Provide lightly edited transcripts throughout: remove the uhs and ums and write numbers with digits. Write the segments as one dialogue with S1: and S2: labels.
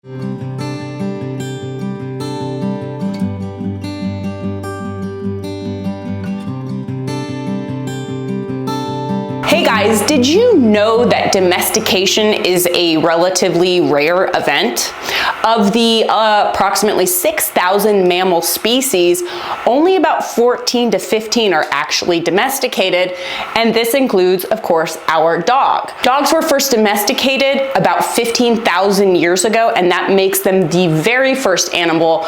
S1: Hey guys, did you know that domestication is a relatively rare event? Of the approximately 6,000 mammal species, only about 14 to 15 are actually domesticated, and this includes, of course, our dog. Dogs were first domesticated about 15,000 years ago, and that makes them the very first animal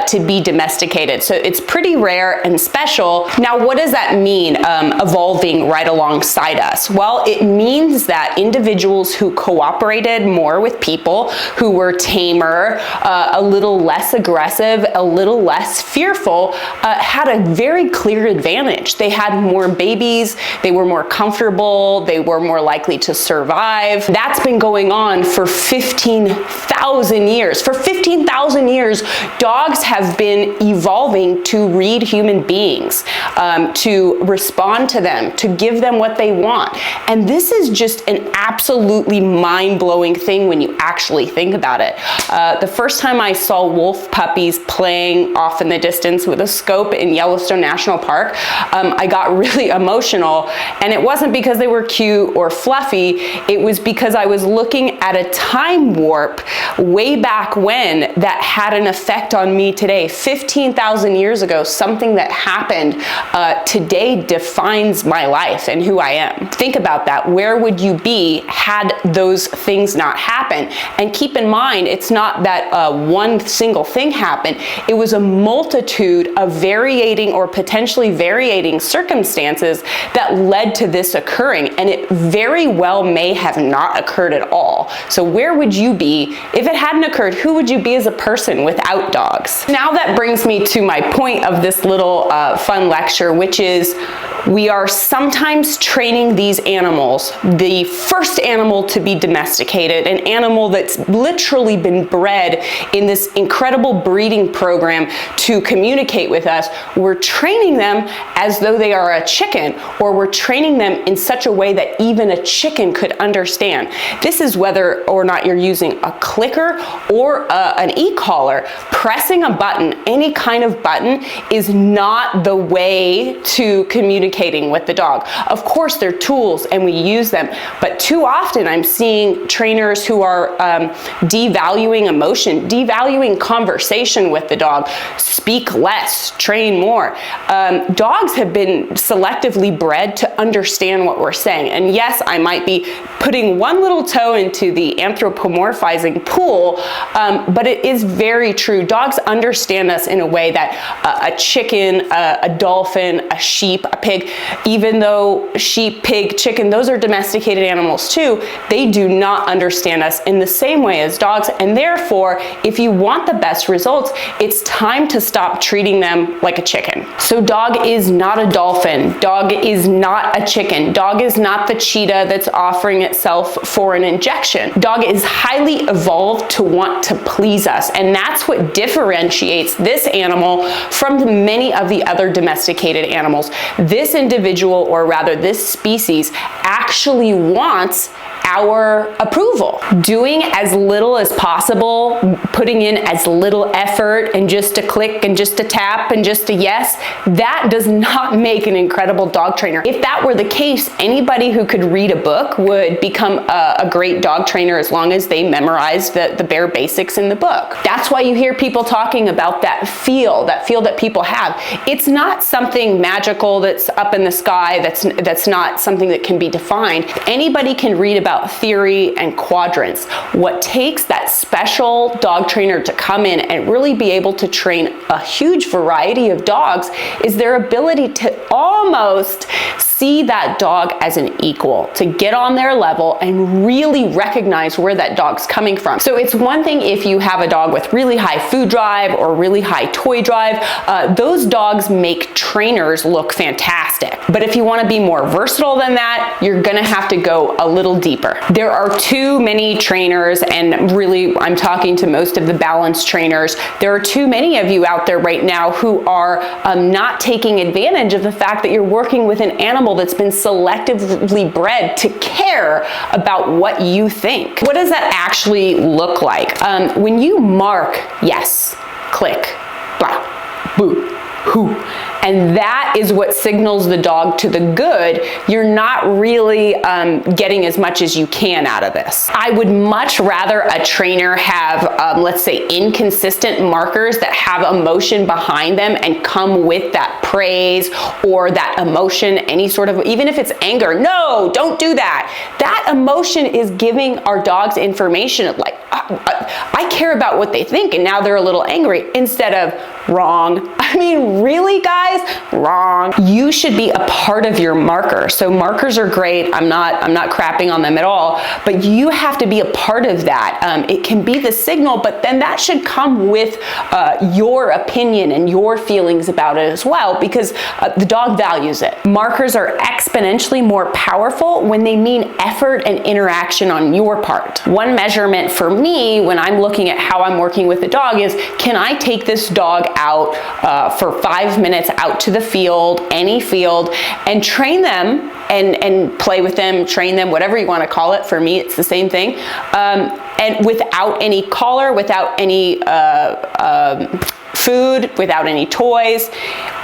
S1: to be domesticated. So it's pretty rare and special. Now, what does that mean, evolving right alongside us? Well, it means that individuals who cooperated more with people, who were tamer, a little less aggressive, a little less fearful, had a very clear advantage. They had more babies, they were more comfortable, they were more likely to survive. That's been going on for 15,000 years. For 15,000 years, dogs have been evolving to read human beings, to respond to them, to give them what they want. And this is just an absolutely mind-blowing thing when you actually think about it. The first time I saw wolf puppies playing off in the distance with a scope in Yellowstone National Park, I got really emotional, and it wasn't because they were cute or fluffy, it was because I was looking at a time warp way back when that had an effect on me today. 15,000 years ago, something that happened today defines my life and who I am. Think about that. Where would you be had those things not happen? And keep in mind, it's not that one single thing happened. It was a multitude of varying or potentially varying circumstances that led to this occurring, and it very well may have not occurred at all. So where would you be if it hadn't occurred? Who would you be as a person without dogs? Now that brings me to my point of this little fun lecture, which is we are sometimes training these animals, the first animal to be domesticated, an animal that's literally been bred in this incredible breeding program to communicate with us. We're training them as though they are a chicken, or we're training them in such a way that even a chicken could understand. This is whether or not you're using a clicker or an e-collar. Pressing a button, any kind of button, is not the way to communicating with the dog. Of course, they're tools and we use them, but too often I'm seeing trainers who are devaluing emotion, devaluing conversation with the dog. Speak less, train more. Dogs have been selectively bred to understand what we're saying. And yes, I might be putting one little toe into the anthropomorphizing pool, but it is very true. Dogs understand us in a way that a chicken, a dolphin, a sheep, a pig, even though sheep, pig, chicken, those are domesticated animals too, they do not understand us in the same way as dogs. And therefore, if you want the best results, it's time to stop treating them like a chicken. So dog is not a dolphin. Dog is not a chicken. Dog is not the cheetah that's offering itself for an injection. Dog is highly evolved to want to please us. And that's what differentiates this animal from many of the other domesticated animals. This individual, or rather this species, actually wants our approval. Doing as little as possible, putting in as little effort, and just a click and just a tap and just a yes, that does not make an incredible dog trainer. If that were the case, anybody who could read a book would become a great dog trainer as long as they memorized the bare basics in the book. That's why you hear people talking about that feel that people have. It's not something magical that's up in the sky, that's not something that can be defined. Anybody can read about theory and quadrants. What takes that special dog trainer to come in and really be able to train a huge variety of dogs is their ability to almost see that dog as an equal, to get on their level and really recognize where that dog's coming from. So it's one thing if you have a dog with really high food drive or really high toy drive, those dogs make trainers look fantastic. But if you want to be more versatile than that, you're gonna have to go a little deeper. There are too many trainers, and really I'm talking to most of the balanced trainers, there are too many of you out there right now who are not taking advantage of the fact that you're working with an animal animal that's been selectively bred to care about what you think. What does that actually look like? When you mark, yes, click, blah, boo, who, and that is what signals the dog to the good, you're not really getting as much as you can out of this. I would much rather a trainer have, let's say, inconsistent markers that have emotion behind them and come with that praise or that emotion, any sort of, even if it's anger, no, don't do that. That emotion is giving our dogs information like, I care about what they think, and now they're a little angry, instead of wrong. I mean, really, guys? Wrong. You should be a part of your marker. So markers are great. I'm not crapping on them at all, but you have to be a part of that. It can be the signal, but then that should come with your opinion and your feelings about it as well, because the dog values it. Markers are exponentially more powerful when they mean effort and interaction on your part. One measurement for me when I'm looking at how I'm working with the dog is, can I take this dog out for 5 minutes out to the field, any field, and train them and play with them, train them, whatever you want to call it. For me, it's the same thing. And without any collar, without any food, without any toys,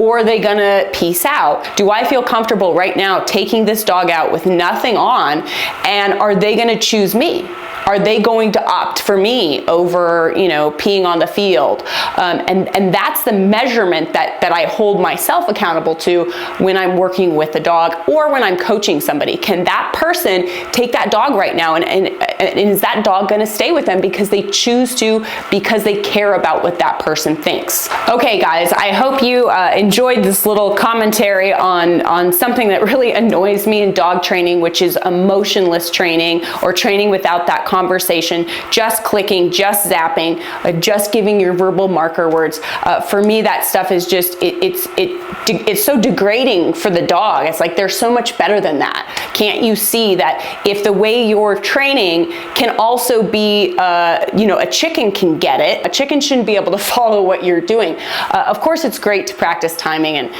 S1: or are they gonna peace out? Do I feel comfortable right now taking this dog out with nothing on, and are they gonna choose me? Are they going to opt for me over, peeing on the field? And that's the measurement that I hold myself accountable to when I'm working with a dog or when I'm coaching somebody. Can that person take that dog right now, and is that dog gonna stay with them because they choose to, because they care about what that person thinks? Okay, guys, I hope you enjoyed this little commentary on something that really annoys me in dog training, which is emotionless training, or training without that conversation, just clicking, just zapping, just giving your verbal marker words. For me, that stuff is just, it's so degrading for the dog. It's like, they're so much better than that. Can't you see that if the way you're training can also be, a chicken can get it, a chicken shouldn't be able to follow what you're doing. Of course, it's great to practice timing, and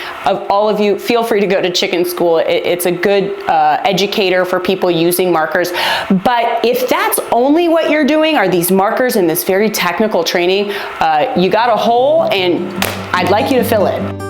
S1: all of you, feel free to go to chicken school. It's a good educator for people using markers. But if that's only what you're doing, are these markers in this very technical training, you got a hole, and I'd like you to fill it.